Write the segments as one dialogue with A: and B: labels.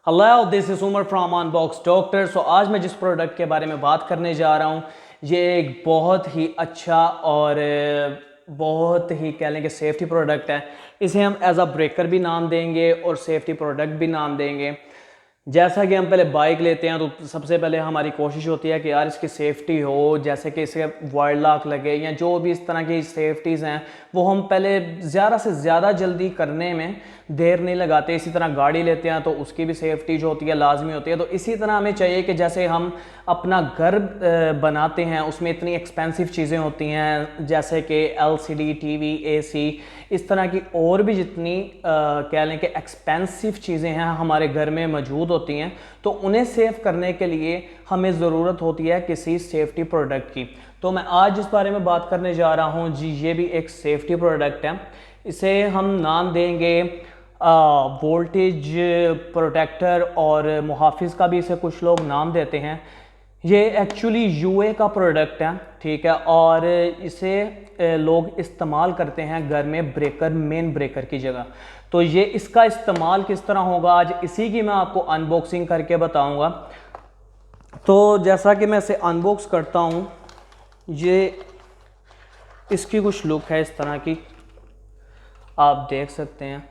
A: Hello, this is Umar from unbox doctor. So आज मैं जिस प्रोडक्ट के बारे में बात करने जा रहा हूँ ये एक बहुत ही अच्छा और बहुत ही कह लें कि सेफ्टी प्रोडक्ट है। इसे हम एज अ ब्रेकर भी नाम देंगे और सेफ्टी प्रोडक्ट भी नाम देंगे। जैसा कि हम पहले बाइक लेते हैं तो सबसे पहले हमारी कोशिश होती है कि यार इसकी सेफ्टी हो, जैसे कि इसे वर्ल्ड लॉक लगे या जो भी इस तरह की सेफ्टीज़ हैं वो हम पहले ज़्यादा से ज़्यादा जल्दी करने में देर नहीं लगाते। इसी तरह गाड़ी लेते हैं तो उसकी भी सेफ्टी जो होती है लाजमी होती है। तो इसी तरह हमें चाहिए कि जैसे हम अपना घर बनाते हैं उसमें इतनी एक्सपेंसिव चीज़ें होती हैं जैसे कि एलसीडी, टीवी, एसी, इस तरह की और भी जितनी कह लें कि एक्सपेंसिव चीज़ें हैं हमारे घर में मौजूद होती हैं, तो उन्हें सेव करने के लिए हमें ज़रूरत होती है किसी सेफ्टी प्रोडक्ट की। तो मैं आज जिस बारे में बात करने जा रहा हूँ जी, ये भी एक सेफ्टी प्रोडक्ट है। इसे हम नाम देंगे वोल्टेज प्रोटेक्टर और मुहाफिज का भी इसे कुछ लोग नाम देते हैं। ये एक्चुअली यूए का प्रोडक्ट है, ठीक है, और इसे लोग इस्तेमाल करते हैं घर में ब्रेकर, मेन ब्रेकर की जगह। तो ये इसका इस्तेमाल किस तरह होगा आज इसी की मैं आपको अनबॉक्सिंग करके बताऊंगा। तो जैसा कि मैं इसे अनबॉक्स करता हूँ, ये इसकी कुछ लुक है इस तरह की, आप देख सकते हैं।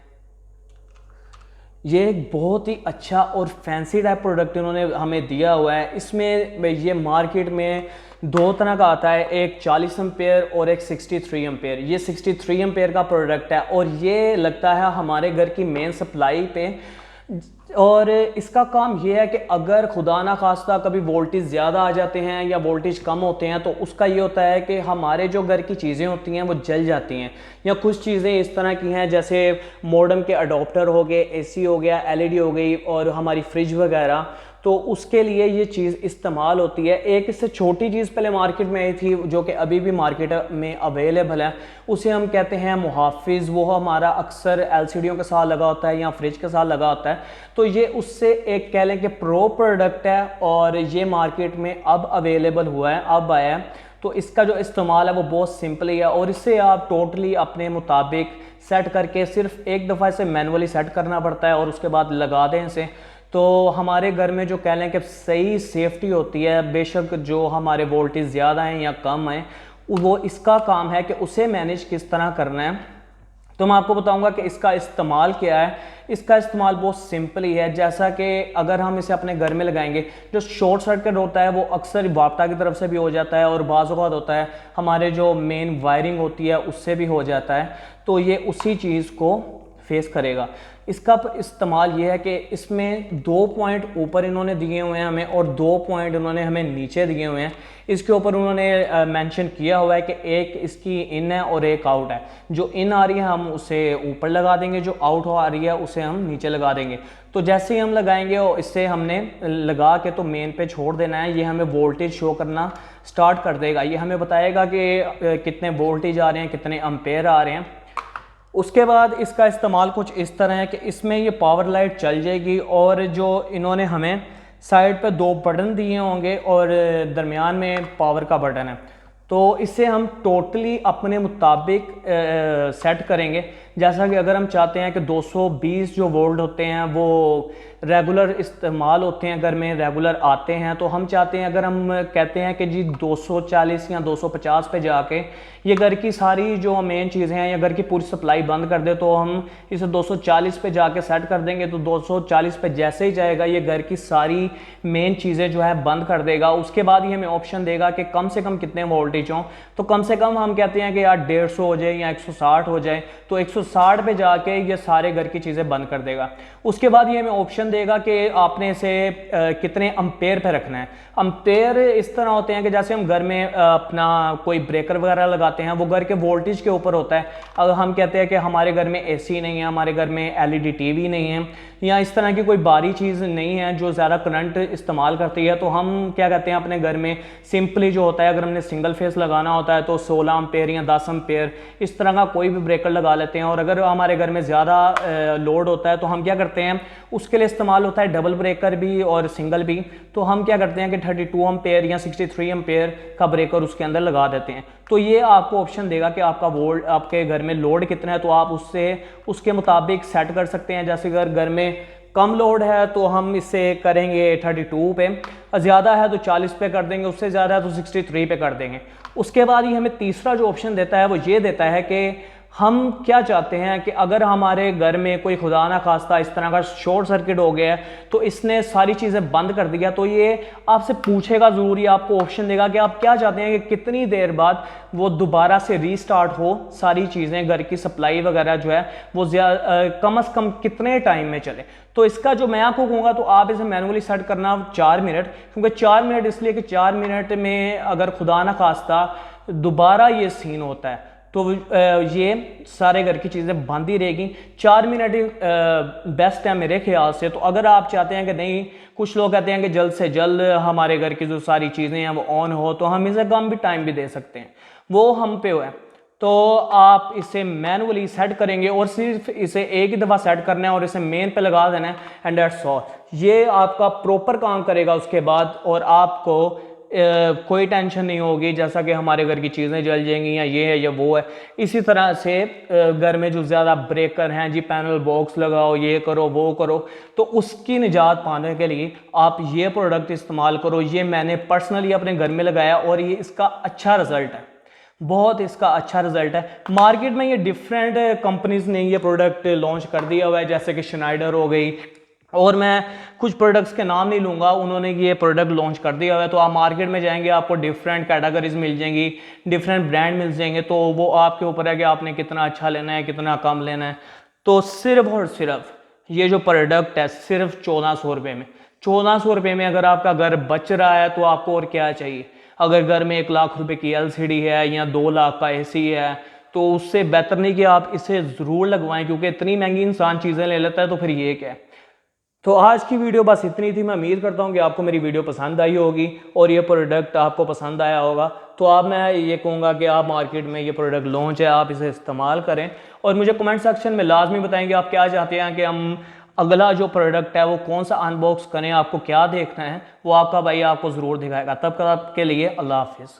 A: ये एक बहुत ही अच्छा और फैंसी टाइप प्रोडक्ट इन्होंने हमें दिया हुआ है। इसमें ये मार्केट में दो तरह का आता है, एक 40 एम्पेयर और एक 63 एम्पेयर। ये 63 एम्पेयर का प्रोडक्ट है और ये लगता है हमारे घर की मेन सप्लाई पे। और इसका काम ये है कि अगर खुदा ना खास्ता कभी वोल्टेज ज़्यादा आ जाते हैं या वोल्टेज कम होते हैं तो उसका ये होता है कि हमारे जो घर की चीज़ें होती हैं वो जल जाती हैं। या कुछ चीज़ें इस तरह की हैं जैसे मॉडेम के अडोप्टर हो गए, एसी हो गया, एलईडी हो गई और हमारी फ्रिज वगैरह, तो उसके लिए ये चीज़ इस्तेमाल होती है। एक इससे छोटी चीज़ पहले मार्केट में आई थी जो कि अभी भी मार्केट में अवेलेबल है, उसे हम कहते हैं मुहाफिज। वो हमारा अक्सर एलसीडीओं के साथ लगा होता है या फ्रिज के साथ लगा होता है। तो ये उससे एक कह लें कि प्रो प्रोडक्ट है और ये मार्केट में अब अवेलेबल हुआ है, अब आया है। तो इसका जो इस्तेमाल है वो बहुत सिंपल ही है और इससे आप टोटली अपने मुताबिक सेट करके सिर्फ एक दफ़ा इसे मैनुअली सेट करना पड़ता है और उसके बाद लगा दें इसे। तो हमारे घर में जो कह लें कि सही सेफ्टी होती है, बेशक जो हमारे वोल्टेज ज़्यादा हैं या कम हैं, वो इसका काम है कि उसे मैनेज किस तरह करना है। तो मैं आपको बताऊंगा कि इसका इस्तेमाल क्या है। इसका इस्तेमाल बहुत सिंपल ही है। जैसा कि अगर हम इसे अपने घर में लगाएंगे, जो शॉर्ट सर्किट होता है वो अक्सर वापटा की तरफ से भी हो जाता है और बाज़ औक़ात होता है हमारे जो मेन वायरिंग होती है उससे भी हो जाता है। तो ये उसी चीज़ को फेस करेगा। इसका इस्तेमाल ये है कि इसमें 2 पॉइंट ऊपर इन्होंने दिए हुए हैं हमें और 2 पॉइंट इन्होंने हमें नीचे दिए हुए हैं। इसके ऊपर उन्होंने मेंशन किया हुआ है कि एक इसकी इन है और एक आउट है। जो इन आ रही है हम उसे ऊपर लगा देंगे, जो आउट आ रही है उसे हम नीचे लगा देंगे। तो जैसे ही हम लगाएंगे और इससे हमने लगा के तो मेन पे छोड़ देना है, ये हमें वोल्टेज शो करना स्टार्ट कर देगा। ये हमें बताएगा कि कितने वोल्टेज आ रहे हैं, कितने एम्पेयर आ रहे हैं। उसके बाद इसका इस्तेमाल कुछ इस तरह है कि इसमें ये पावर लाइट चल जाएगी और जो इन्होंने हमें साइड पे 2 बटन दिए होंगे और दरमियान में पावर का बटन है। तो इसे हम टोटली अपने मुताबिक सेट करेंगे। जैसा कि अगर हम चाहते हैं कि 220 जो वोल्ट होते हैं वो रेगुलर इस्तेमाल होते हैं, घर में रेगुलर आते हैं, तो हम चाहते हैं, अगर हम कहते हैं कि जी 240 या 250 पे जाके ये घर की सारी जो मेन चीज़ें हैं या घर की पूरी सप्लाई बंद कर दे, तो हम इसे 240 पे जाके सेट कर देंगे। तो 240 पे जैसे ही जाएगा ये घर की सारी मेन चीज़ें जो है बंद कर देगा। उसके बाद ही हमें ऑप्शन देगा कि कम से कम कितने वोल्टेज हों। तो कम से कम हम कहते हैं कि यार 150 हो जाए या 160 हो जाए, तो 160 पे जाके ये सारे घर की चीज़ें बंद कर देगा। उसके बाद ये हमें ऑप्शन देगा कि आपने इसे कितने एम्पेयर पे रखना है। एम्पेयर इस तरह होते हैं कि जैसे हम घर में अपना कोई ब्रेकर वगैरह लगाते हैं, वो घर के वोल्टेज के ऊपर होता है। अगर हम कहते हैं कि हमारे घर में एसी नहीं है, हमारे घर में एलईडी टीवी नहीं है या इस तरह की कोई बारी चीज़ नहीं है जो ज़्यादा करंट इस्तेमाल करती है, तो हम क्या कहते हैं अपने घर में सिंपली जो होता है, अगर हमने सिंगल फेस लगाना होता है तो 16 एम्पेयर या 10 एम्पेयर इस तरह का कोई भी ब्रेकर लगा लेते हैं। और अगर हमारे घर में ज़्यादा लोड होता है तो हम क्या करते हैं, उसके लिए इस्तेमाल होता है डबल ब्रेकर भी और सिंगल भी। तो हम क्या करते हैं कि 32 एम्पेयर या 63 एम्पेयर का ब्रेकर उसके अंदर लगा देते हैं। तो ये आपको ऑप्शन देगा कि आपका वोल्ट, आपके घर में लोड कितना है, तो आप उससे उसके मुताबिक सेट कर सकते हैं। जैसे अगर घर में कम लोड है तो हम इसे करेंगे 32 पे, ज़्यादा है तो 40 पे कर देंगे, उससे ज़्यादा है तो 63 पे कर देंगे। उसके बाद ये हमें तीसरा जो ऑप्शन देता है वो ये देता है कि हम क्या चाहते हैं कि अगर हमारे घर में कोई खुदा ना खास्ता इस तरह का शॉर्ट सर्किट हो गया है तो इसने सारी चीज़ें बंद कर दिया, तो ये आपसे पूछेगा ज़रूर, ये आपको ऑप्शन देगा कि आप क्या चाहते हैं कि कितनी देर बाद वो दोबारा से रीस्टार्ट हो, सारी चीज़ें घर की सप्लाई वगैरह जो है वो कम से कम कितने टाइम में चले। तो इसका जो मैं आपको कहूँगा तो आप इसे मैनुअली सेट करना 4 मिनट, क्योंकि 4 मिनट इसलिए कि 4 मिनट में अगर खुदा ना खास्ता दोबारा ये सीन होता है तो ये सारे घर की चीज़ें बंद ही रहेगी। 4 मिनट बेस्ट है मेरे ख्याल से। तो अगर आप चाहते हैं कि नहीं, कुछ लोग कहते हैं कि जल्द से जल्द हमारे घर की जो सारी चीज़ें हैं वो ऑन हो, तो हम इसे कम भी टाइम भी दे सकते हैं, वो हम पे है। तो आप इसे मैनुअली सेट करेंगे और सिर्फ इसे एक ही दफ़ा सेट करना है और इसे मेन पे लगा देना है एंड दैट्स ऑल। ये आपका प्रॉपर काम करेगा उसके बाद, और आपको कोई टेंशन नहीं होगी जैसा कि हमारे घर की चीज़ें जल जाएंगी या ये है या वो है। इसी तरह से घर में जो ज़्यादा ब्रेकर हैं जी, पैनल बॉक्स लगाओ, ये करो वो करो, तो उसकी निजात पाने के लिए आप ये प्रोडक्ट इस्तेमाल करो। ये मैंने पर्सनली अपने घर में लगाया और ये इसका अच्छा रिजल्ट है, बहुत इसका अच्छा रिजल्ट है। मार्केट में ये डिफरेंट कंपनीज ने ये प्रोडक्ट लॉन्च कर दिया हुआ है, जैसे कि श्नाइडर हो गई, और मैं कुछ प्रोडक्ट्स के नाम नहीं लूँगा, उन्होंने ये प्रोडक्ट लॉन्च कर दिया हुआ है। तो आप मार्केट में जाएंगे आपको डिफरेंट कैटेगरीज मिल जाएंगी, डिफरेंट ब्रांड मिल जाएंगे, तो वो आपके ऊपर है कि आपने कितना अच्छा लेना है, कितना कम लेना है। तो सिर्फ और सिर्फ ये जो प्रोडक्ट है सिर्फ 1400 रुपये में, 1400 रुपये में अगर आपका घर बच रहा है तो आपको और क्या चाहिए। अगर घर में 1 लाख रुपए की LCD है या 2 लाख का AC है तो उससे बेहतर नहीं कि आप इसे ज़रूर लगवाएं, क्योंकि इतनी महंगी इंसान चीज़ें ले लेता है तो फिर ये क्या है। तो आज की वीडियो बस इतनी थी। मैं उम्मीद करता हूँ कि आपको मेरी वीडियो पसंद आई होगी और ये प्रोडक्ट आपको पसंद आया होगा। तो आप, मैं ये कहूँगा कि आप मार्केट में ये प्रोडक्ट लॉन्च है, आप इसे इस्तेमाल करें और मुझे कमेंट सेक्शन में लाजमी बताएंगे आप क्या चाहते हैं कि हम अगला जो प्रोडक्ट है वो कौन सा अनबॉक्स करें, आपको क्या देखना है, वो आपका भाई आपको ज़रूर दिखाएगा। तब तक के लिए अल्लाह हाफिज़।